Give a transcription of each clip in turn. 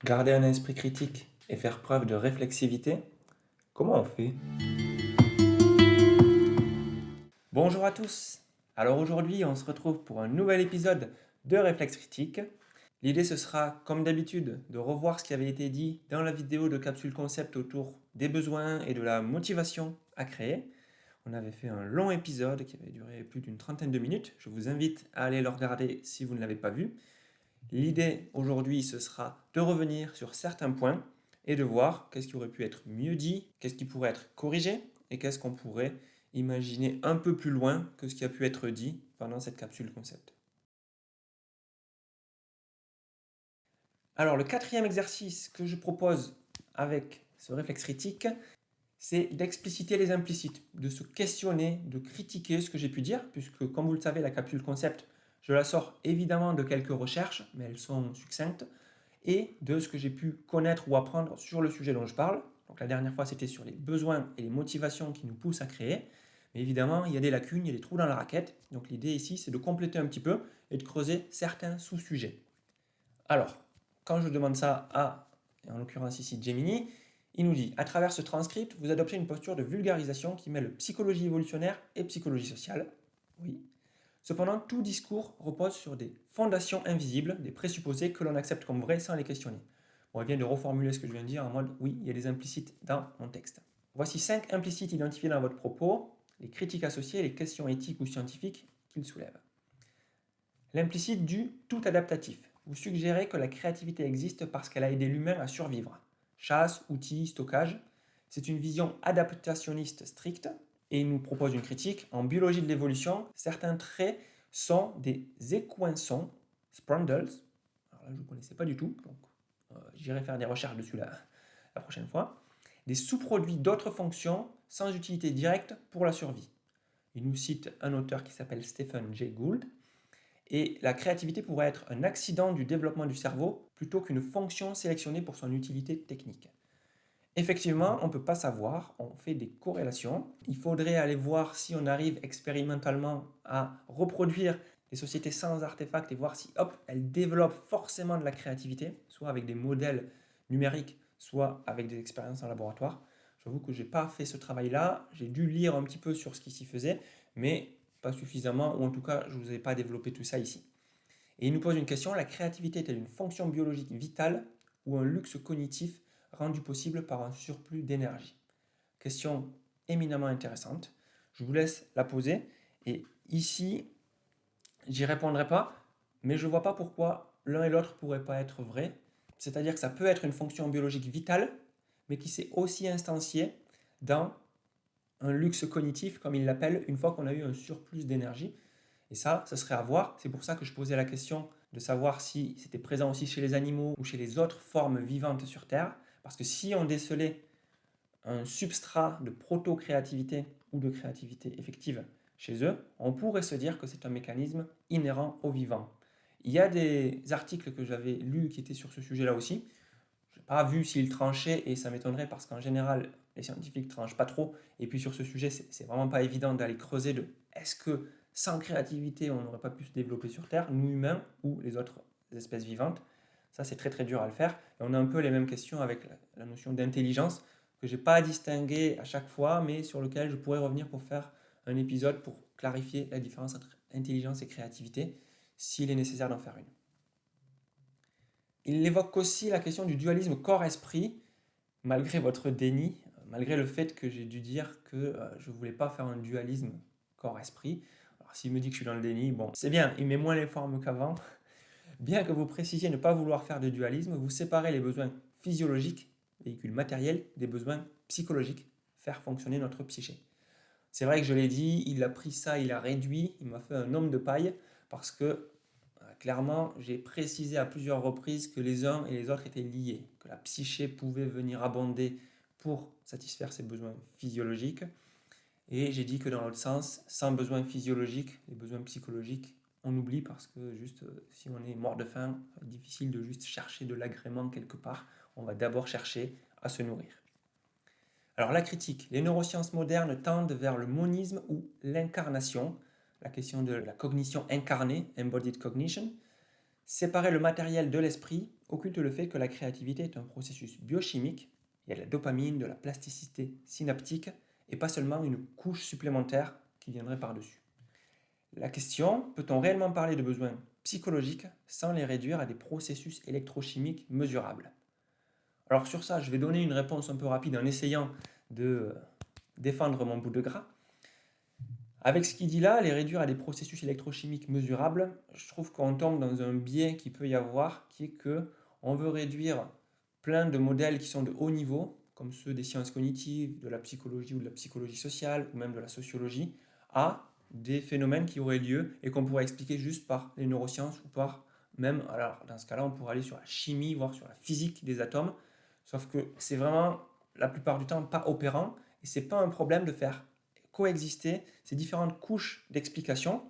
Garder un esprit critique et faire preuve de réflexivité, comment on fait? Bonjour à tous. Alors aujourd'hui, on se retrouve pour un nouvel épisode de Réflexe Critique. L'idée, ce sera, comme d'habitude, de revoir ce qui avait été dit dans la vidéo de Capsule Concept autour des besoins et de la motivation à créer. On avait fait un long épisode qui avait duré plus d'une trentaine de minutes. Je vous invite à aller le regarder si vous ne l'avez pas vu. L'idée aujourd'hui, ce sera de revenir sur certains points et de voir qu'est-ce qui aurait pu être mieux dit, qu'est-ce qui pourrait être corrigé et qu'est-ce qu'on pourrait imaginer un peu plus loin que ce qui a pu être dit pendant cette capsule concept. Alors le quatrième exercice que je propose avec ce réflexe critique, c'est d'expliciter les implicites, de se questionner, de critiquer ce que j'ai pu dire, puisque comme vous le savez, la capsule concept, je la sors évidemment de quelques recherches, mais elles sont succinctes, et de ce que j'ai pu connaître ou apprendre sur le sujet dont je parle. Donc la dernière fois, c'était sur les besoins et les motivations qui nous poussent à créer. Mais évidemment, il y a des lacunes, il y a des trous dans la raquette. Donc l'idée ici, c'est de compléter un petit peu et de creuser certains sous-sujets. Alors, quand je demande ça à, en l'occurrence ici, Gemini, il nous dit, à travers ce transcript, vous adoptez une posture de vulgarisation qui mêle psychologie évolutionnaire et psychologie sociale. Oui. Cependant, tout discours repose sur des fondations invisibles, des présupposés que l'on accepte comme vrais sans les questionner. Bon, il vient de reformuler ce que je viens de dire en mode oui, il y a des implicites dans mon texte. Voici 5 implicites identifiés dans votre propos, les critiques associées et les questions éthiques ou scientifiques qu'ils soulèvent. L'implicite du tout adaptatif. Vous suggérez que la créativité existe parce qu'elle a aidé l'humain à survivre. Chasse, outils, stockage. C'est une vision adaptationniste stricte et il nous propose une critique. En biologie de l'évolution, certains traits sont des écoinçons, sprundles. Alors là, je ne connaissais pas du tout, donc j'irai faire des recherches dessus la prochaine fois. Des sous-produits d'autres fonctions sans utilité directe pour la survie. Il nous cite un auteur qui s'appelle Stephen Jay Gould. Et la créativité pourrait être un accident du développement du cerveau plutôt qu'une fonction sélectionnée pour son utilité technique. Effectivement, on ne peut pas savoir, on fait des corrélations. Il faudrait aller voir si on arrive expérimentalement à reproduire des sociétés sans artefacts et voir si, hop, elles développent forcément de la créativité, soit avec des modèles numériques, soit avec des expériences en laboratoire. J'avoue que je n'ai pas fait ce travail-là, j'ai dû lire un petit peu sur ce qui s'y faisait, mais pas suffisamment, ou en tout cas, je ne vous ai pas développé tout ça ici. Et il nous pose une question, la créativité est-elle une fonction biologique vitale ou un luxe cognitif rendu possible par un surplus d'énergie? Question éminemment intéressante. Je vous laisse la poser. Et ici, j'y répondrai pas, mais je ne vois pas pourquoi l'un et l'autre ne pourraient pas être vrais. C'est-à-dire que ça peut être une fonction biologique vitale, mais qui s'est aussi instanciée dans un luxe cognitif, comme il l'appelle, une fois qu'on a eu un surplus d'énergie. Et ça serait à voir. C'est pour ça que je posais la question de savoir si c'était présent aussi chez les animaux ou chez les autres formes vivantes sur Terre. Parce que si on décelait un substrat de proto-créativité ou de créativité effective chez eux, on pourrait se dire que c'est un mécanisme inhérent au vivant. Il y a des articles que j'avais lus qui étaient sur ce sujet-là aussi. Je n'ai pas vu s'ils tranchaient et ça m'étonnerait parce qu'en général, les scientifiques ne tranchent pas trop. Et puis sur ce sujet, c'est vraiment pas évident d'aller creuser de est-ce que sans créativité, on n'aurait pas pu se développer sur Terre, nous humains ou les autres espèces vivantes. Ça, c'est très très dur à le faire. Et on a un peu les mêmes questions avec la notion d'intelligence que je n'ai pas à distinguer à chaque fois, mais sur lequel je pourrais revenir pour faire un épisode pour clarifier la différence entre intelligence et créativité, s'il est nécessaire d'en faire une. Il évoque aussi la question du dualisme corps-esprit, malgré votre déni, malgré le fait que j'ai dû dire que je ne voulais pas faire un dualisme corps-esprit. Alors s'il me dit que je suis dans le déni, bon, c'est bien, il met moins les formes qu'avant. Bien que vous précisiez ne pas vouloir faire de dualisme, vous séparez les besoins physiologiques, véhicules matériels, des besoins psychologiques, faire fonctionner notre psyché. C'est vrai que je l'ai dit, il a pris ça, il a réduit, il m'a fait un homme de paille, parce que clairement, j'ai précisé à plusieurs reprises que les uns et les autres étaient liés, que la psyché pouvait venir abonder pour satisfaire ses besoins physiologiques. Et j'ai dit que dans l'autre sens, sans besoin physiologique, les besoins psychologiques, on oublie parce que juste si on est mort de faim, difficile de juste chercher de l'agrément quelque part. On va d'abord chercher à se nourrir. Alors la critique, les neurosciences modernes tendent vers le monisme ou l'incarnation, la question de la cognition incarnée, embodied cognition. Séparer le matériel de l'esprit occulte le fait que la créativité est un processus biochimique. Il y a de la dopamine, de la plasticité synaptique et pas seulement une couche supplémentaire qui viendrait par-dessus. La question, peut-on réellement parler de besoins psychologiques sans les réduire à des processus électrochimiques mesurables? Alors sur ça, je vais donner une réponse un peu rapide en essayant de défendre mon bout de gras. Avec ce qu'il dit là, les réduire à des processus électrochimiques mesurables, je trouve qu'on tombe dans un biais qui peut y avoir, qui est que on veut réduire plein de modèles qui sont de haut niveau, comme ceux des sciences cognitives, de la psychologie ou de la psychologie sociale, ou même de la sociologie, à des phénomènes qui auraient lieu et qu'on pourrait expliquer juste par les neurosciences ou par même, alors dans ce cas-là, on pourrait aller sur la chimie, voire sur la physique des atomes, sauf que c'est vraiment la plupart du temps pas opérant et c'est pas un problème de faire coexister ces différentes couches d'explication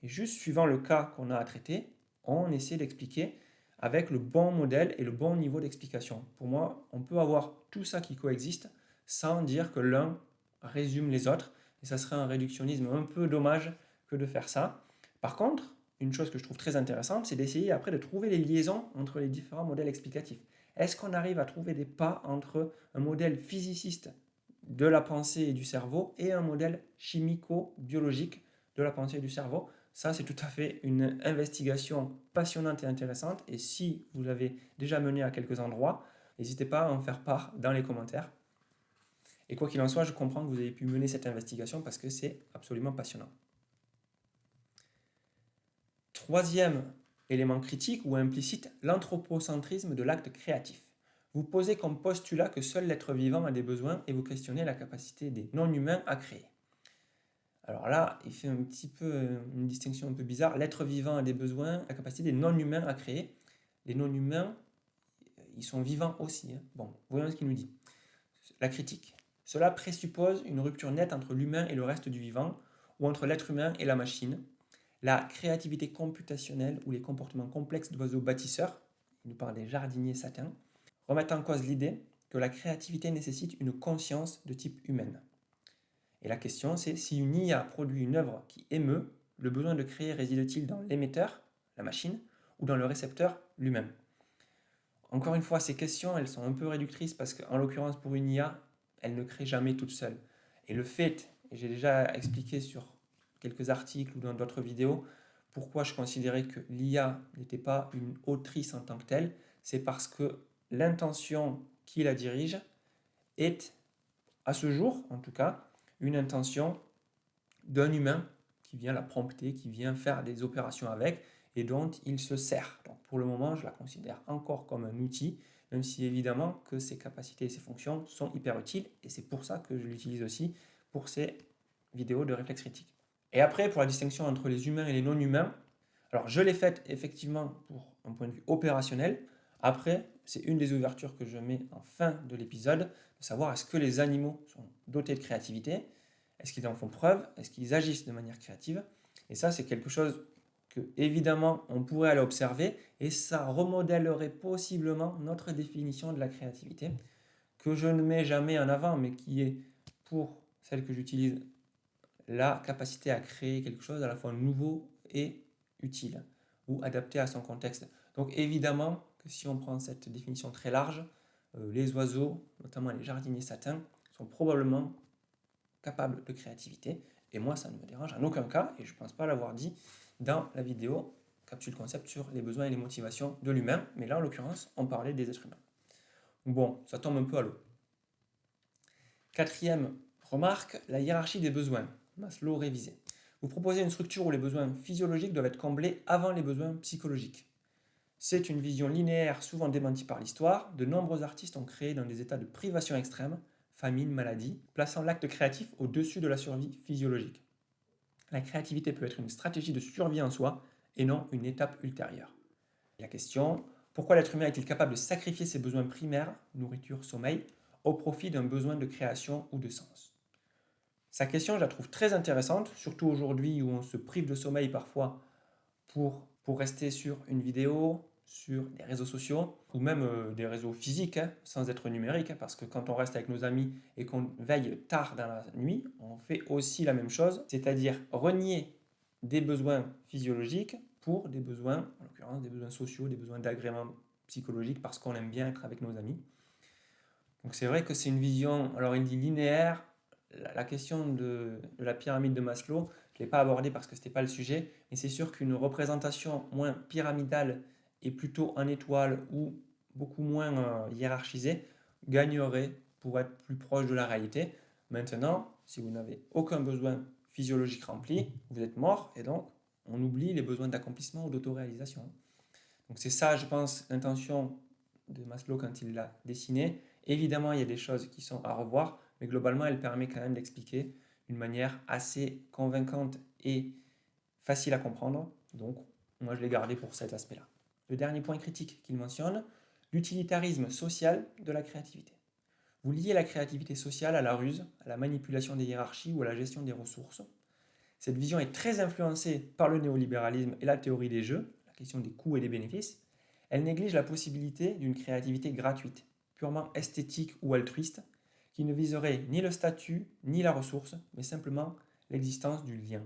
et juste suivant le cas qu'on a à traiter, on essaie d'expliquer avec le bon modèle et le bon niveau d'explication. Pour moi, on peut avoir tout ça qui coexiste sans dire que l'un résume les autres et ça serait un réductionnisme un peu dommage que de faire ça. Par contre, une chose que je trouve très intéressante, c'est d'essayer après de trouver les liaisons entre les différents modèles explicatifs. Est-ce qu'on arrive à trouver des pas entre un modèle physiciste de la pensée et du cerveau et un modèle chimico-biologique de la pensée et du cerveau? Ça, c'est tout à fait une investigation passionnante et intéressante. Et si vous l'avez déjà menée à quelques endroits, n'hésitez pas à en faire part dans les commentaires. Et quoi qu'il en soit, je comprends que vous avez pu mener cette investigation parce que c'est absolument passionnant. Troisième élément critique ou implicite, l'anthropocentrisme de l'acte créatif. Vous posez comme postulat que seul l'être vivant a des besoins et vous questionnez la capacité des non-humains à créer. Alors là, il fait un petit peu une distinction un peu bizarre. L'être vivant a des besoins, la capacité des non-humains à créer. Les non-humains, ils sont vivants aussi, hein. Bon, voyons ce qu'il nous dit. La critique. Cela présuppose une rupture nette entre l'humain et le reste du vivant, ou entre l'être humain et la machine. La créativité computationnelle ou les comportements complexes d'oiseaux bâtisseurs, il nous parle des jardiniers satins, remettent en cause l'idée que la créativité nécessite une conscience de type humaine. Et la question, c'est si une IA produit une œuvre qui émeut, le besoin de créer réside-t-il dans l'émetteur, la machine, ou dans le récepteur lui-même? Encore une fois, ces questions, elles sont un peu réductrices parce qu'en l'occurrence, pour une IA, elle ne crée jamais toute seule. Et le fait, et j'ai déjà expliqué sur quelques articles ou dans d'autres vidéos, pourquoi je considérais que l'IA n'était pas une autrice en tant que telle, c'est parce que l'intention qui la dirige est, à ce jour en tout cas, une intention d'un humain qui vient la prompter, qui vient faire des opérations avec et dont il se sert. Donc pour le moment, je la considère encore comme un outil, même si évidemment que ses capacités et ses fonctions sont hyper utiles et c'est pour ça que je l'utilise aussi pour ces vidéos de réflexe critique. Et après, pour la distinction entre les humains et les non-humains, alors je l'ai faite effectivement pour un point de vue opérationnel. Après, c'est une des ouvertures que je mets en fin de l'épisode, de savoir est-ce que les animaux sont dotés de créativité, est-ce qu'ils en font preuve, est-ce qu'ils agissent de manière créative. Et ça, c'est quelque chose que, évidemment, on pourrait aller observer et ça remodèlerait possiblement notre définition de la créativité, que je ne mets jamais en avant, mais qui est, pour celle que j'utilise, la capacité à créer quelque chose à la fois nouveau et utile ou adapté à son contexte. Donc évidemment que si on prend cette définition très large, les oiseaux, notamment les jardiniers satins, sont probablement capables de créativité. Et moi, ça ne me dérange en aucun cas, et je ne pense pas l'avoir dit dans la vidéo Capsule Concept sur les besoins et les motivations de l'humain, mais là, en l'occurrence, on parlait des êtres humains. Bon, ça tombe un peu à l'eau. Quatrième remarque, la hiérarchie des besoins. Maslow révisé. Vous proposez une structure où les besoins physiologiques doivent être comblés avant les besoins psychologiques. C'est une vision linéaire souvent démentie par l'histoire. De nombreux artistes ont créé dans des états de privation extrême, famine, maladie, plaçant l'acte créatif au-dessus de la survie physiologique. La créativité peut être une stratégie de survie en soi et non une étape ultérieure. La question, pourquoi l'être humain est-il capable de sacrifier ses besoins primaires, nourriture, sommeil, au profit d'un besoin de création ou de sens? Sa question, je la trouve très intéressante, surtout aujourd'hui où on se prive de sommeil parfois pour rester sur une vidéo, sur des réseaux sociaux, ou même des réseaux physiques, hein, sans être numériques, hein, parce que quand on reste avec nos amis et qu'on veille tard dans la nuit, on fait aussi la même chose, c'est-à-dire renier des besoins physiologiques pour des besoins, en l'occurrence des besoins sociaux, des besoins d'agrément psychologique parce qu'on aime bien être avec nos amis. Donc c'est vrai que c'est une vision, alors il dit linéaire, la question de la pyramide de Maslow, je ne l'ai pas abordée parce que ce n'était pas le sujet, mais c'est sûr qu'une représentation moins pyramidale et plutôt en étoile ou beaucoup moins hiérarchisée gagnerait pour être plus proche de la réalité. Maintenant, si vous n'avez aucun besoin physiologique rempli, vous êtes mort et donc on oublie les besoins d'accomplissement ou d'autoréalisation. Donc c'est ça, je pense, l'intention de Maslow quand il l'a dessiné. Évidemment, il y a des choses qui sont à revoir, mais globalement, elle permet quand même d'expliquer d'une manière assez convaincante et facile à comprendre. Donc, moi, je l'ai gardé pour cet aspect-là. Le dernier point critique qu'il mentionne, l'utilitarisme social de la créativité. Vous liez la créativité sociale à la ruse, à la manipulation des hiérarchies ou à la gestion des ressources. Cette vision est très influencée par le néolibéralisme et la théorie des jeux, la question des coûts et des bénéfices. Elle néglige la possibilité d'une créativité gratuite, purement esthétique ou altruiste, qui ne viserait ni le statut ni la ressource, mais simplement l'existence du lien.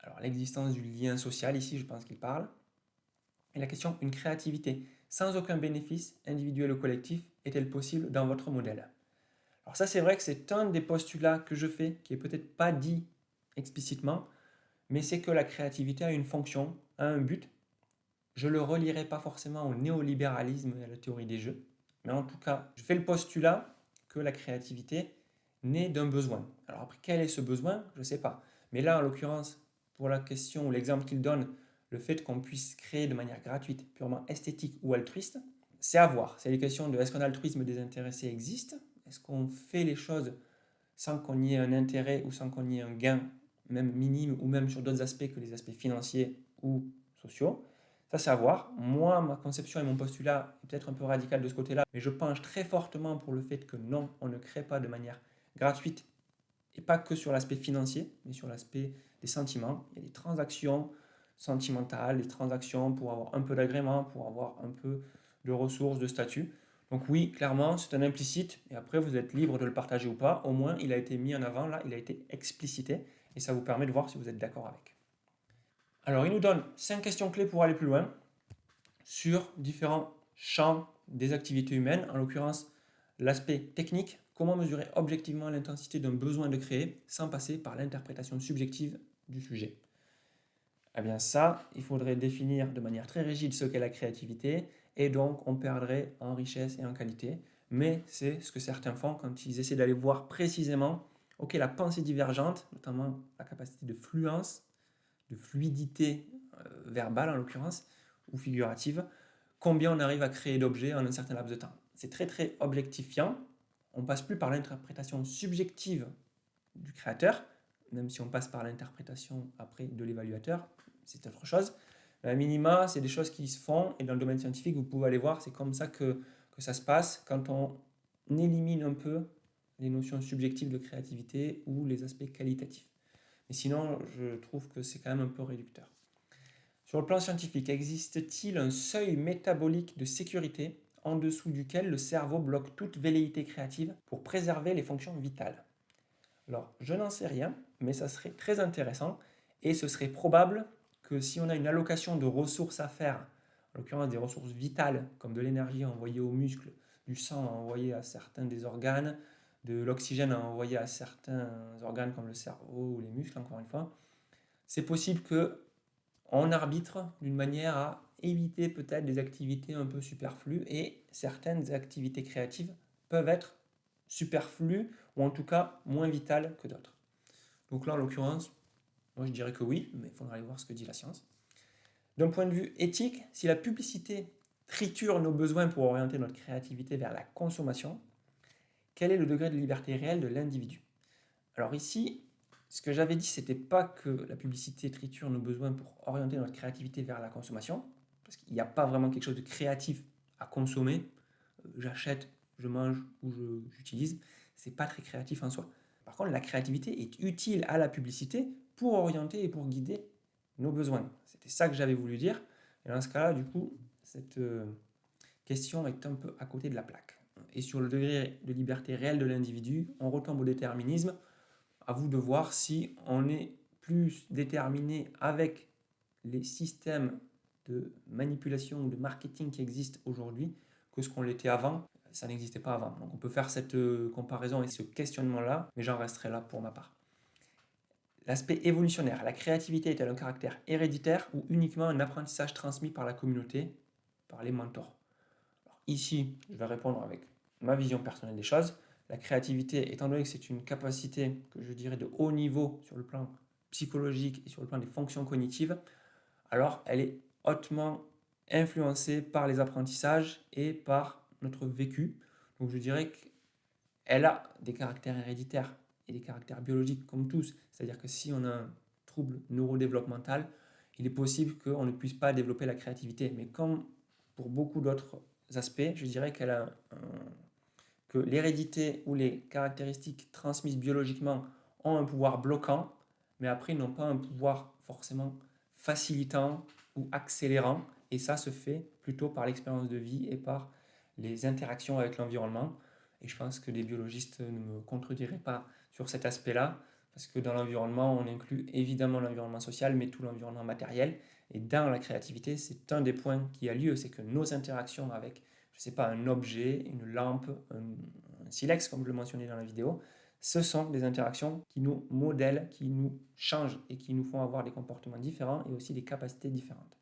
Alors l'existence du lien social, ici je pense qu'il parle. Et la question, une créativité sans aucun bénéfice individuel ou collectif, est-elle possible dans votre modèle? Alors ça c'est vrai que c'est un des postulats que je fais, qui est peut-être pas dit explicitement, mais c'est que la créativité a une fonction, a un but. Je ne le relierai pas forcément au néolibéralisme et à la théorie des jeux, mais en tout cas, je fais le postulat que la créativité naît d'un besoin. Alors après, quel est ce besoin? Je ne sais pas. Mais là, en l'occurrence, pour la question ou l'exemple qu'il donne, le fait qu'on puisse créer de manière gratuite, purement esthétique ou altruiste, c'est à voir. C'est les questions de est-ce qu'un altruisme désintéressé existe? Est-ce qu'on fait les choses sans qu'on y ait un intérêt ou sans qu'on y ait un gain, même minime, ou même sur d'autres aspects que les aspects financiers ou sociaux? Ça, c'est à voir. Moi, ma conception et mon postulat est peut-être un peu radical de ce côté-là, mais je penche très fortement pour le fait que non, on ne crée pas de manière gratuite, et pas que sur l'aspect financier, mais sur l'aspect des sentiments. Il y a des transactions sentimentales, des transactions pour avoir un peu d'agrément, pour avoir un peu de ressources, de statut. Donc oui, clairement, c'est un implicite, et après vous êtes libre de le partager ou pas. Au moins, il a été mis en avant, là, il a été explicité, et ça vous permet de voir si vous êtes d'accord avec. Alors, il nous donne 5 questions clés pour aller plus loin sur différents champs des activités humaines, en l'occurrence l'aspect technique, comment mesurer objectivement l'intensité d'un besoin de créer sans passer par l'interprétation subjective du sujet. Eh bien ça, il faudrait définir de manière très rigide ce qu'est la créativité et donc on perdrait en richesse et en qualité. Mais c'est ce que certains font quand ils essaient d'aller voir précisément, ok, la pensée divergente, notamment la capacité de fluence, de fluidité verbale en l'occurrence, ou figurative, combien on arrive à créer d'objets en un certain laps de temps. C'est très très objectifiant. On passe plus par l'interprétation subjective du créateur, même si on passe par l'interprétation après de l'évaluateur, c'est autre chose. Mais à minima, c'est des choses qui se font, et dans le domaine scientifique, vous pouvez aller voir, c'est comme ça que ça se passe quand on élimine un peu les notions subjectives de créativité ou les aspects qualitatifs. Mais sinon, je trouve que c'est quand même un peu réducteur. Sur le plan scientifique, existe-t-il un seuil métabolique de sécurité en dessous duquel le cerveau bloque toute velléité créative pour préserver les fonctions vitales? Alors, je n'en sais rien, mais ça serait très intéressant et ce serait probable que si on a une allocation de ressources à faire, en l'occurrence des ressources vitales comme de l'énergie envoyée aux muscles, du sang envoyé à certains des organes, de l'oxygène envoyé à certains organes comme le cerveau ou les muscles, encore une fois, c'est possible que on arbitre d'une manière à éviter peut-être des activités un peu superflues et certaines activités créatives peuvent être superflues ou en tout cas moins vitales que d'autres. Donc là, en l'occurrence, moi je dirais que oui, mais il faudra aller voir ce que dit la science. D'un point de vue éthique, si la publicité triture nos besoins pour orienter notre créativité vers la consommation, quel est le degré de liberté réelle de l'individu? Alors ici, ce que j'avais dit, c'était pas que la publicité triture nos besoins pour orienter notre créativité vers la consommation, parce qu'il n'y a pas vraiment quelque chose de créatif à consommer. J'achète, je mange ou j'utilise, c'est pas très créatif en soi. Par contre, la créativité est utile à la publicité pour orienter et pour guider nos besoins. C'était ça que j'avais voulu dire. Et dans ce cas-là, du coup, cette question est un peu à côté de la plaque. Et sur le degré de liberté réelle de l'individu, on retombe au déterminisme. À vous de voir si on est plus déterminé avec les systèmes de manipulation ou de marketing qui existent aujourd'hui que ce qu'on l'était avant. Ça n'existait pas avant. Donc on peut faire cette comparaison et ce questionnement-là, mais j'en resterai là pour ma part. L'aspect évolutionnaire. La créativité est-elle un caractère héréditaire ou uniquement un apprentissage transmis par la communauté, par les mentors? Alors ici, je vais répondre avec ma vision personnelle des choses. La créativité, étant donné que c'est une capacité que je dirais de haut niveau sur le plan psychologique et sur le plan des fonctions cognitives, alors elle est hautement influencée par les apprentissages et par notre vécu. Donc je dirais qu'elle a des caractères héréditaires et des caractères biologiques comme tous. C'est-à-dire que si on a un trouble neurodéveloppemental, il est possible qu'on ne puisse pas développer la créativité. Mais comme pour beaucoup d'autres aspects, je dirais que l'hérédité ou les caractéristiques transmises biologiquement ont un pouvoir bloquant, mais après n'ont pas un pouvoir forcément facilitant ou accélérant. Et ça se fait plutôt par l'expérience de vie et par les interactions avec l'environnement. Et je pense que les biologistes ne me contrediraient pas sur cet aspect-là, parce que dans l'environnement, on inclut évidemment l'environnement social, mais tout l'environnement matériel. Et dans la créativité, c'est un des points qui a lieu, c'est que nos interactions avec, je ne sais pas, un objet, une lampe, un silex, comme je le mentionnais dans la vidéo, ce sont des interactions qui nous modèlent, qui nous changent et qui nous font avoir des comportements différents et aussi des capacités différentes.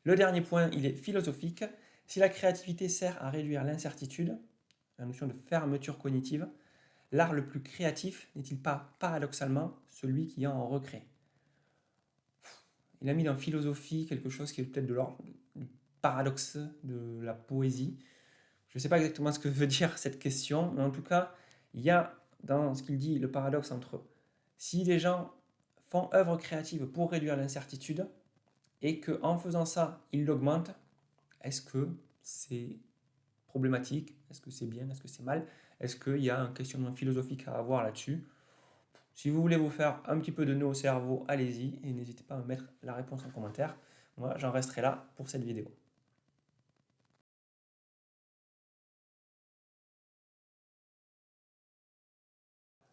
Le dernier point, il est philosophique. Si la créativité sert à réduire l'incertitude, la notion de fermeture cognitive, l'art le plus créatif n'est-il pas paradoxalement celui qui en recrée? Il a mis dans philosophie quelque chose qui est peut-être de l'ordre du paradoxe de la poésie. Je ne sais pas exactement ce que veut dire cette question, mais en tout cas, il y a dans ce qu'il dit le paradoxe entre si les gens font œuvre créative pour réduire l'incertitude et qu'en faisant ça, ils l'augmentent, est-ce que c'est problématique? Est-ce que c'est bien? Est-ce que c'est mal? Est-ce qu'il y a un questionnement philosophique à avoir là-dessus? Si vous voulez vous faire un petit peu de nœud au cerveau, allez-y et n'hésitez pas à me mettre la réponse en commentaire. Moi, j'en resterai là pour cette vidéo.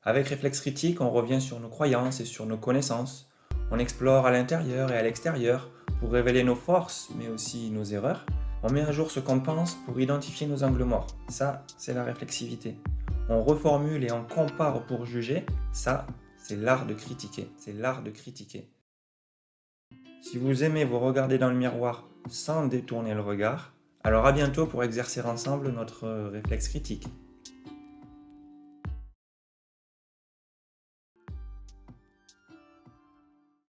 Avec Réflexe Critique, on revient sur nos croyances et sur nos connaissances. On explore à l'intérieur et à l'extérieur pour révéler nos forces, mais aussi nos erreurs. On met à jour ce qu'on pense pour identifier nos angles morts. Ça, c'est la réflexivité. On reformule et on compare pour juger. Ça, c'est l'art de critiquer. C'est l'art de critiquer. Si vous aimez vous regarder dans le miroir sans détourner le regard, alors à bientôt pour exercer ensemble notre réflexe critique.